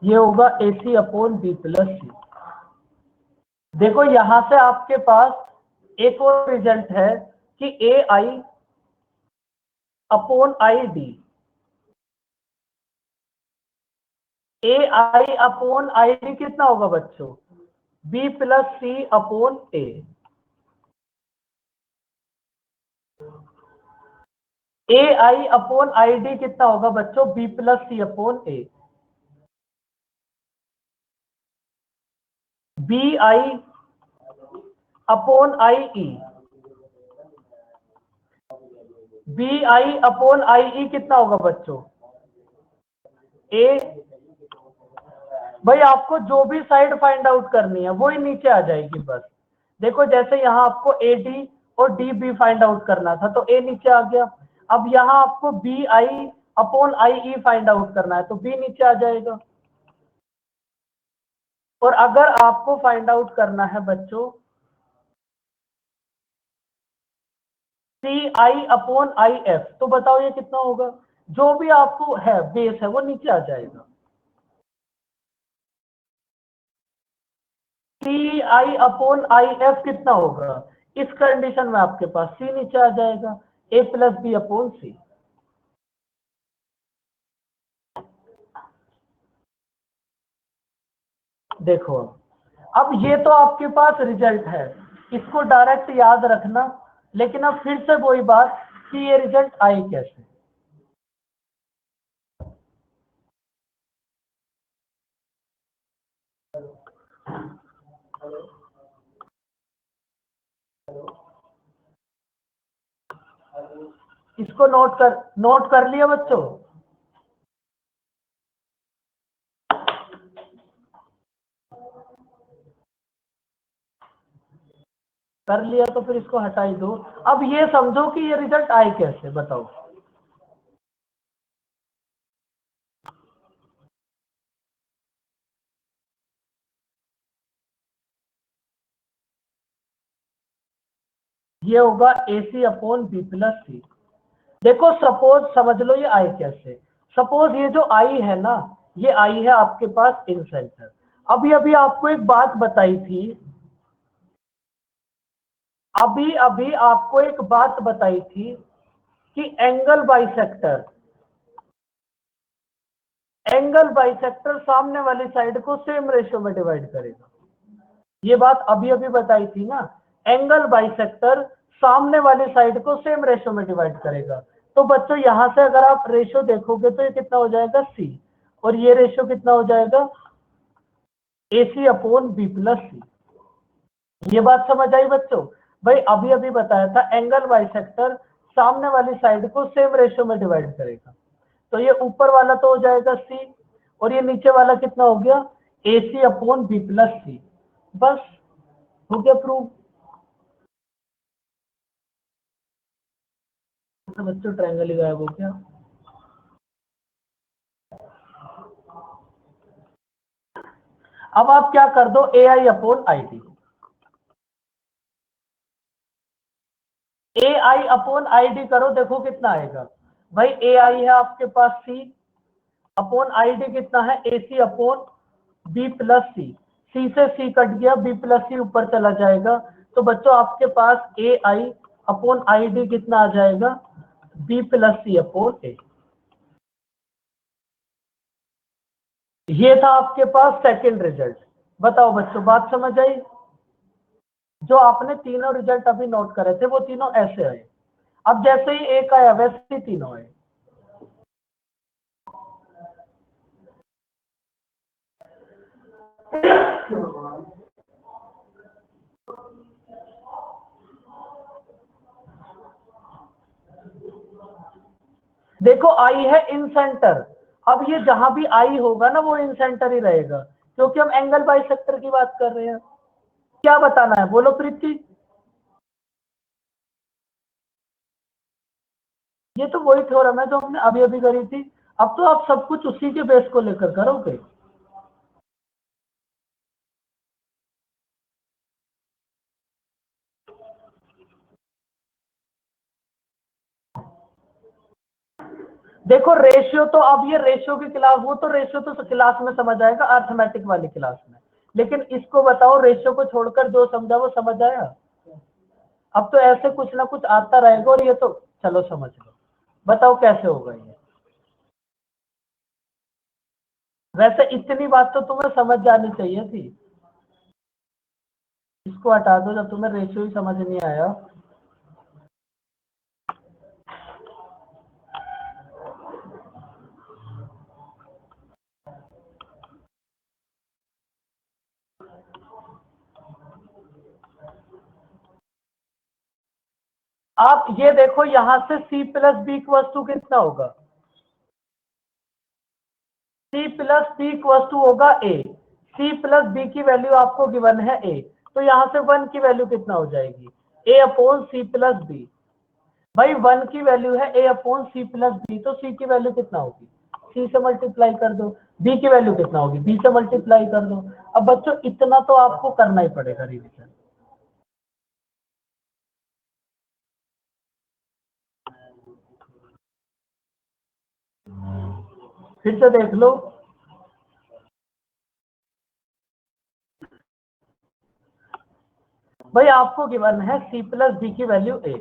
Speaker 2: ये होगा ए सी अपॉन बी प्लस सी। देखो यहां से आपके पास एक और रिजल्ट है कि A I upon I D, A I upon I D कितना होगा बच्चों B plus C upon A. A I upon I D कितना होगा बच्चों B plus C upon A. B I upon I E, B I upon I E कितना होगा बच्चों ए। भाई आपको जो भी साइड फाइंड आउट करनी है वो ही नीचे आ जाएगी बस। देखो जैसे यहाँ आपको ए डी और डी बी फाइंड आउट करना था तो ए नीचे आ गया, अब यहाँ आपको B I upon I E find out करना है तो बी नीचे आ जाएगा। और अगर आपको फाइंड आउट करना है बच्चों सी आई अपॉन आई एफ, तो बताओ ये कितना होगा, जो भी आपको है बेस है वो नीचे आ जाएगा। सी आई अपॉन आई एफ कितना होगा, इस कंडीशन में आपके पास सी नीचे आ जाएगा, ए प्लस बी अपॉन सी। देखो अब ये तो आपके पास रिजल्ट है, इसको डायरेक्ट याद रखना, लेकिन अब फिर से वही बात कि ये रिजल्ट आए कैसे। इसको नोट कर लिया बच्चों। कर लिया तो फिर इसको हटा ही दो। अब ये समझो कि ये रिजल्ट आए कैसे, बताओ। ये होगा AC/B+C। देखो सपोज समझ लो ये आई कैसे। सपोज ये जो आई है ना, ये आई है आपके पास इन सेंटर। अभी अभी आपको एक बात बताई थी, अभी अभी आपको एक बात बताई थी कि एंगल बाइसेक्टर सामने वाली साइड को सेम रेशियो में डिवाइड करेगा। ये बात अभी अभी बताई थी ना, एंगल बाइसेक्टर सामने वाली साइड को सेम रेशियो में डिवाइड करेगा। तो बच्चों यहां से अगर आप रेशियो देखोगे तो ये कितना हो जाएगा C, और ये रेशियो कितना हो जाएगा AC/B+C। ये बात समझ आई बच्चों? भाई अभी अभी बताया था एंगल बाइसेक्टर सामने वाली साइड को सेम रेशियो में डिवाइड करेगा। तो ये ऊपर वाला तो हो जाएगा C, और ये नीचे वाला कितना हो गया AC/B+C। बस हो गया प्रूव। तो बच्चों ट्रायंगल ही गायब हो गया। अब आप क्या कर दो, AI/ID। AI/ID करो, देखो कितना आएगा। भाई AI है आपके पास C/ID कितना है AC/B+C। C से C कट गया, B+C ऊपर चला जाएगा। तो बच्चों आपके पास AI/ID कितना आ जाएगा B+C/A। ये था आपके पास सेकंड रिजल्ट। बताओ बच्चों बात समझ आई? जो आपने तीनों रिजल्ट अभी नोट करे थे वो तीनों ऐसे आए। अब जैसे ही एक आया वैसे ही तीनों आए। देखो आई है इन सेंटर। अब ये जहां भी आई होगा ना वो इन सेंटर ही रहेगा, क्योंकि हम एंगल बाइसेक्टर की बात कर रहे हैं। क्या बताना है बोलो प्रीति? ये तो वही थ्योरम है जो हमने अभी अभी करी थी। अब तो आप सब कुछ उसी के बेस को लेकर करोगे। देखो रेशियो तो, अब ये रेशियो की क्लास, वो तो रेशियो तो क्लास में समझ आएगा, अर्थमेटिक वाली क्लास में। लेकिन इसको बताओ रेशियो को छोड़कर जो समझा वो समझ आया? अब तो ऐसे कुछ ना कुछ आता रहेगा, और ये तो चलो समझ लो। बताओ कैसे होगा ये? वैसे इतनी बात तो तुम्हें समझ जानी चाहिए थी। इसको हटा दो जब तुम्हें रेशियो ही समझ नहीं आया। आप ये देखो यहां से C+B इक्वल्स टू कितना होगा? C+B इक्वल्स टू होगा A। C+B की वैल्यू आपको गिवन है A, तो यहां से 1 की वैल्यू कितना हो जाएगी A/C+B। भाई 1 की वैल्यू है A/C+B, तो C की वैल्यू कितना होगी? C से मल्टीप्लाई कर दो। B की वैल्यू कितना होगी? B से मल्टीप्लाई कर दो। अब बच्चों इतना तो आपको करना ही पड़ेगा रिवीजन। फिर से देख लो। भाई आपको गिवन है C+B की वैल्यू A।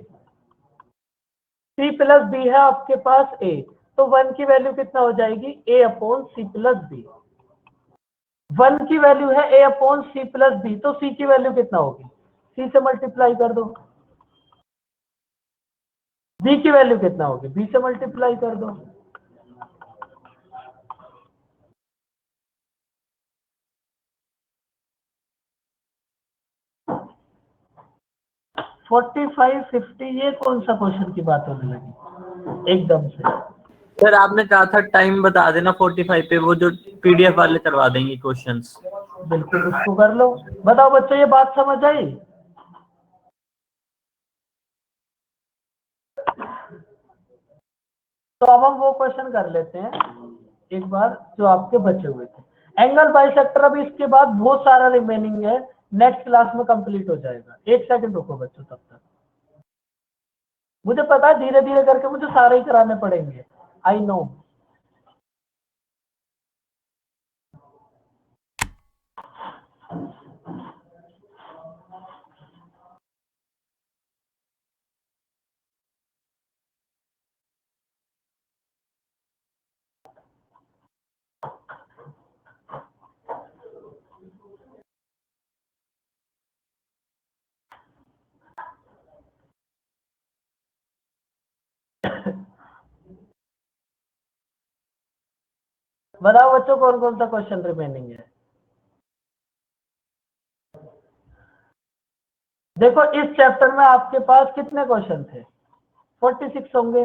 Speaker 2: C+B है आपके पास A, तो 1 की वैल्यू कितना हो जाएगी A/C+B। 1 की वैल्यू है A/C+B, तो C की वैल्यू कितना होगी? C से मल्टीप्लाई कर दो। B की वैल्यू कितना होगी? B से मल्टीप्लाई कर दो। फोर्टी 50 ये कौन सा क्वेश्चन की बात होने लगी एकदम से?
Speaker 1: सर आपने कहा था टाइम बता देना 45 पे, वो जो PDF वाले करवा देंगे क्वेश्चंस।
Speaker 2: बिल्कुल उसको कर लो। बताओ बच्चों ये बात समझ आई? तो अब हम वो क्वेश्चन कर लेते हैं एक बार जो आपके बचे हुए थे। एंगल बाइसेक्टर अभी इसके बाद बहुत सारा रिमेनिंग है, नेक्स्ट क्लास में कंप्लीट हो जाएगा। एक सेकंड रुको बच्चों, तब तक मुझे पता है धीरे धीरे करके मुझे सारे ही कराने पड़ेंगे, आई नो। बताओ बच्चों कौन कौन सा क्वेश्चन रिमेनिंग है। देखो इस चैप्टर में आपके पास कितने क्वेश्चन थे, 46 होंगे।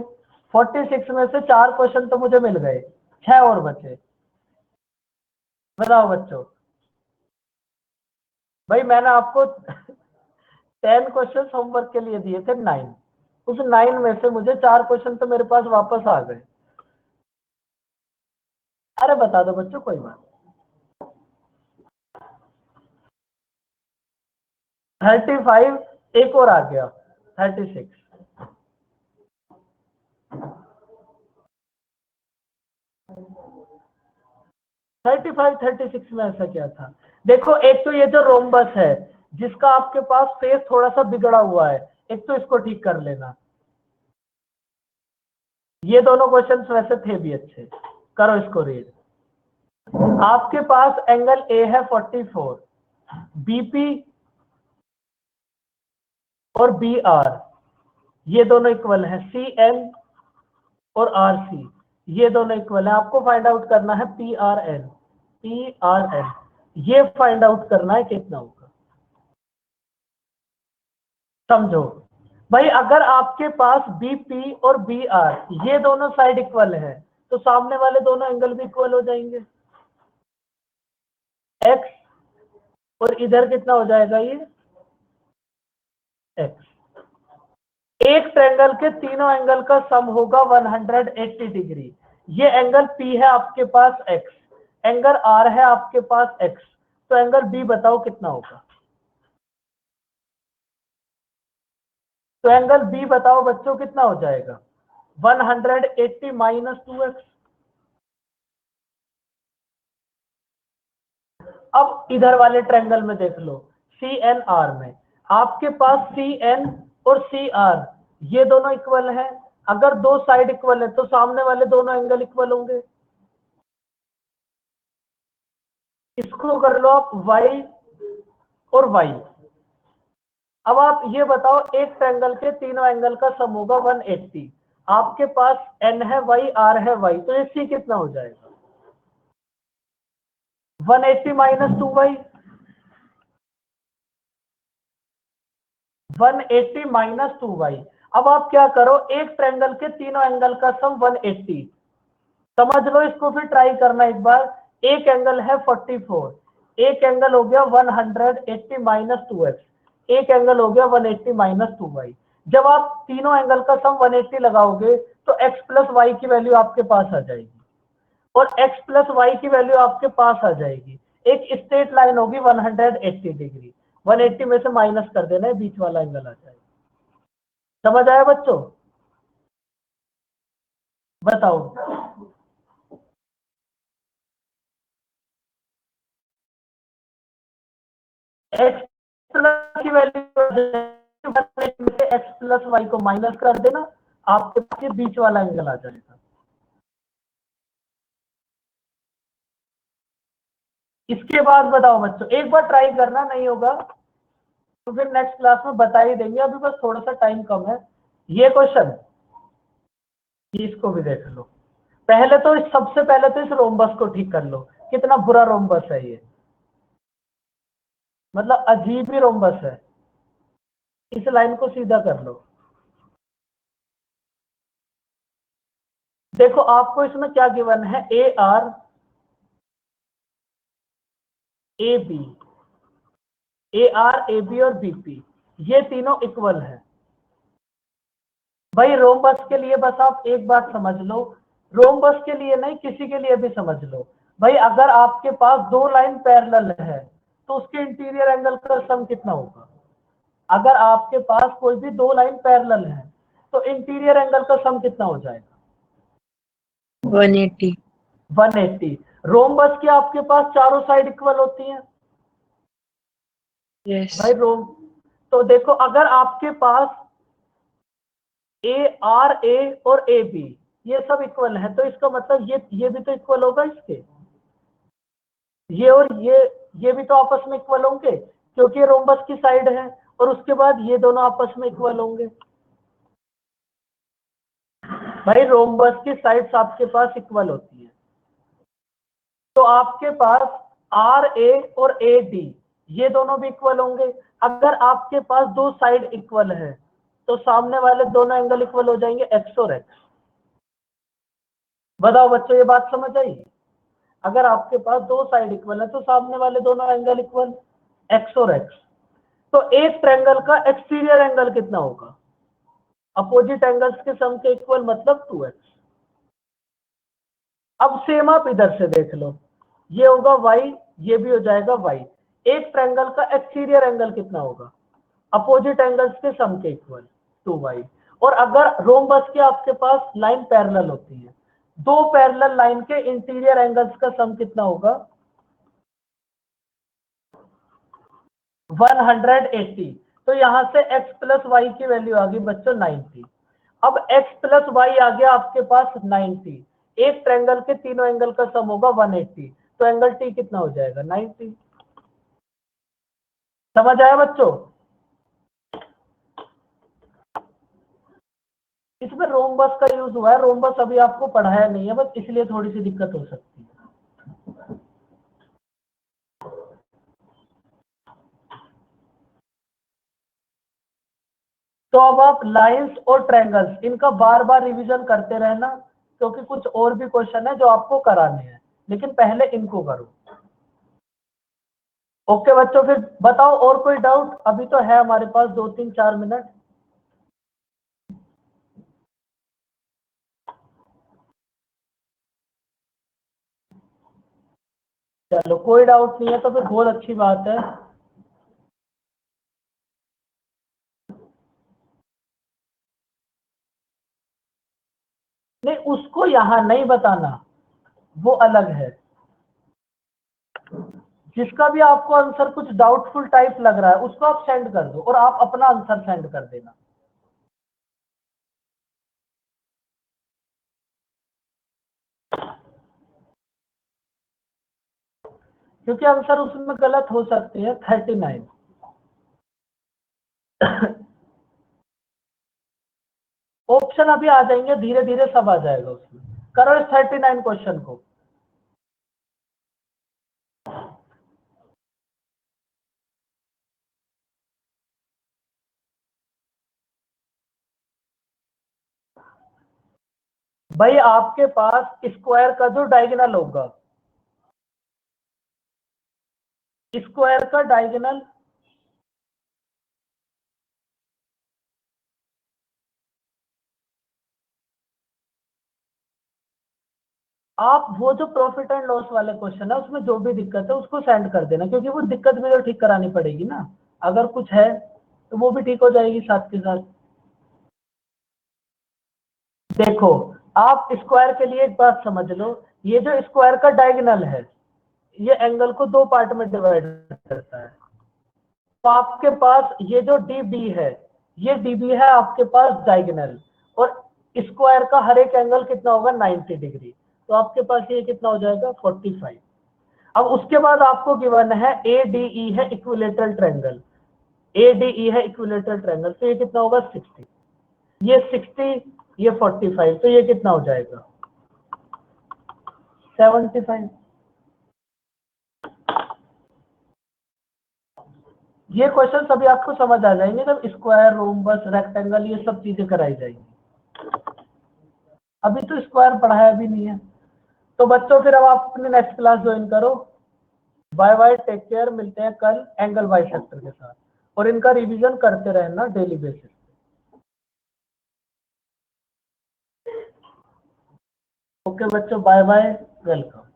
Speaker 2: 46 में से 4 क्वेश्चन तो मुझे मिल गए, 6 और बचे। बताओ बच्चों, भाई मैंने आपको 10 क्वेश्चन होमवर्क के लिए दिए थे, 9। उस 9 में से मुझे 4 क्वेश्चन तो मेरे पास वापस आ गए। अरे बता दो बच्चों, कोई बात। 35 एक और आ गया, 36। 35 36 में ऐसा क्या था? देखो एक तो ये जो रोम्बस है जिसका आपके पास फेस थोड़ा सा बिगड़ा हुआ है, एक तो इसको ठीक कर लेना। ये दोनों क्वेश्चंस वैसे थे भी अच्छे, करो इसको रीड। आपके पास एंगल ए है 44, बीपी और बी आर ये दोनों इक्वल है, सी एन और आर सी ये दोनों इक्वल है। आपको फाइंड आउट करना है P R N, P R N ये फाइंड आउट करना है कितना होगा। समझो भाई, अगर आपके पास बीपी और बी आर ये दोनों साइड इक्वल है तो सामने वाले दोनों एंगल भी इक्वल हो जाएंगे, एक्स और इधर कितना हो जाएगा ये एक्स। एक ट्रायंगल के तीनों एंगल का सम होगा 180 डिग्री। ये एंगल P है आपके पास x, एंगल R है आपके पास x, तो एंगल B बताओ कितना होगा। तो एंगल B बताओ बच्चों कितना हो जाएगा, 180 माइनस 2x। अब इधर वाले ट्रायंगल में देख लो, CNR में आपके पास CN और CR ये दोनों इक्वल है। अगर दो साइड इक्वल है तो सामने वाले दोनों एंगल इक्वल होंगे। इसको कर लो आप y और y। अब आप ये बताओ, एक ट्रायंगल के तीनों एंगल का सम होगा 180। आपके पास n है y, r है y, तो ये c कितना हो जाएगा, 180 माइनस 2y, 180 माइनस 2y। अब आप क्या करो, एक ट्रायंगल के तीनों एंगल का सम 180 समझ लो। इसको फिर ट्राई करना एक बार। एक एंगल है 44, एक एंगल हो गया 180 माइनस 2x, एक एंगल हो गया 180 माइनस 2y। जब आप तीनों एंगल का सम 180 लगाओगे तो x प्लस वाई की वैल्यू आपके पास आ जाएगी, और x प्लस वाई की वैल्यू आपके पास आ जाएगी। एक स्ट्रेट लाइन होगी 180 डिग्री, 180 में से माइनस कर देना है, बीच वाला एंगल आ जाएगा। समझ आया बच्चों? बताओ। x प्लस की वैल्यू से x प्लस वाई को माइनस कर देना, आपके पास ये बीच वाला एंगल आ जाएगा। इसके बाद बताओ बच्चों, एक बार ट्राई करना, नहीं होगा तो फिर नेक्स्ट क्लास में बता ही देंगे, अभी बस थोड़ा सा टाइम कम है। ये क्वेश्चन इसको भी देख लो। पहले तो सबसे पहले तो इस रोम्बस को ठीक कर लो, कितना बुरा रोम्बस है ये, मतलब अजीब ही रोम्बस है। इस लाइन को सीधा कर लो। देखो आपको इसमें क्या गिवन है, A R A B, A R A B और बीपी ये तीनों इक्वल है। भाई रोम्बस के लिए बस आप एक बात समझ लो, रोम्बस के लिए नहीं, किसी के लिए भी समझ लो भाई, अगर आपके पास दो लाइन पैरेलल है तो उसके इंटीरियर एंगल का सम कितना होगा? अगर आपके पास कोई भी दो लाइन पैरेलल है तो इंटीरियर एंगल का सम कितना हो जाएगा?
Speaker 3: 180।
Speaker 2: 180। रोम्बस की आपके पास चारों साइड इक्वल होती हैं
Speaker 3: यस।
Speaker 2: भाई रोम, तो देखो अगर आपके पास ARA और AB ये सब इक्वल है तो इसका मतलब ये भी तो इक्वल होगा इसके, ये और ये भी तो आपस में इक्वल होंगे क्योंकि रोम्बस की साइड है, और उसके बाद ये दोनों आपस में इक्वल होंगे। भाई रोम्बस की साइड्स आपके पास इक्वल होती है, तो आपके पास RA और AD ये दोनों भी इक्वल होंगे। अगर आपके पास दो साइड इक्वल है तो सामने वाले दोनों एंगल इक्वल हो जाएंगे x और x। बताओ बच्चों ये बात समझ आई? अगर आपके पास दो साइड इक्वल है तो सामने वाले दोनों एंगल इक्वल x और x। तो एक ट्रायंगल का एक्सटीरियर एंगल कितना होगा? अपोजिट एंगल्स के सम के इक्वल मतलब 2x। अब सेम आप इधर से देख लो, ये होगा y, ये भी हो जाएगा y। एक ट्रायंगल का एक्सटीरियर एंगल कितना होगा? अपोजिट एंगल्स के सम के इक्वल 2y। और अगर रोम्बस के आपके पास लाइन पैरेलल होती है, दो पैरेलल लाइन के इंटीरियर एंगल्स का सम कितना होगा? 180। तो यहां से x प्लस वाई की वैल्यू आ गई बच्चों 90। अब x प्लस वाई आ गया आपके पास 90। एक ट्रायंगल के तीनों एंगल का सम होगा 180, तो एंगल T कितना हो जाएगा? 90। समझ आया बच्चों? इसमें रोम्बस का यूज हुआ है, रोम्बस अभी आपको पढ़ाया नहीं है बस इसलिए थोड़ी सी दिक्कत हो सकती है। तो अब आप लाइंस और ट्रायंगल्स इनका बार बार रिवीजन करते रहना, क्योंकि कुछ और भी क्वेश्चन है जो आपको कराने हैं, लेकिन पहले इनको करो। ओके बच्चों, फिर बताओ और कोई डाउट? अभी तो है हमारे पास 2-3-4 मिनट। चलो कोई डाउट नहीं है तो फिर बहुत अच्छी बात है। नहीं उसको यहां नहीं बताना, वो अलग है। जिसका भी आपको आंसर कुछ डाउटफुल टाइप लग रहा है उसको आप सेंड कर दो और आप अपना आंसर सेंड कर देना। क्योंकि आंसर उसमें गलत हो सकते हैं। 39 ऑप्शन अभी आ जाएंगे, धीरे धीरे सब आ जाएगा उसमें। करो इस 39 क्वेश्चन को। भाई आपके पास स्क्वायर का जो डायगोनल होगा, स्क्वायर का डायगोनल आप वो जो प्रॉफिट एंड लॉस वाले क्वेश्चन है उसमें जो भी दिक्कत है उसको सेंड कर देना, क्योंकि वो दिक्कत भी तो ठीक करानी पड़ेगी ना। अगर कुछ है तो वो भी ठीक हो जाएगी साथ के साथ। देखो आप स्क्वायर के लिए एक बात समझ लो, ये जो स्क्वायर का डायगोनल है ये एंगल को दो पार्ट में डिवाइड करता है। तो आपके पास ये जो DB है, ये DB है आपके पास डायगोनल, और स्क्वायर का हर एक एंगल कितना होगा? 90 डिग्री। तो आपके पास ये कितना हो जाएगा? 45। अब उसके बाद आपको गिवन है ADE है इक्विलेटरल ट्रायंगल, ADE है इक्विलेटरल ट्रायंगल, तो ये कितना होगा? 60। ये 60, ये 45, तो ये कितना हो जाएगा? 75। ये क्वेश्चन सभी आपको समझ आ जाएंगे जब स्क्वायर, रोम्बस, रेक्टेंगल ये सब चीजें कराई जाएंगी। अभी तो स्क्वायर पढ़ाया भी नहीं है। तो बच्चों फिर अब आप अपनी नेक्स्ट क्लास ज्वाइन करो। बाय बाय, टेक केयर, मिलते हैं कल एंगल बाइसेक्टर के साथ, और इनका रिवीजन करते रहना डेली बेसिस। ओके बच्चों, बाय बाय, वेलकम।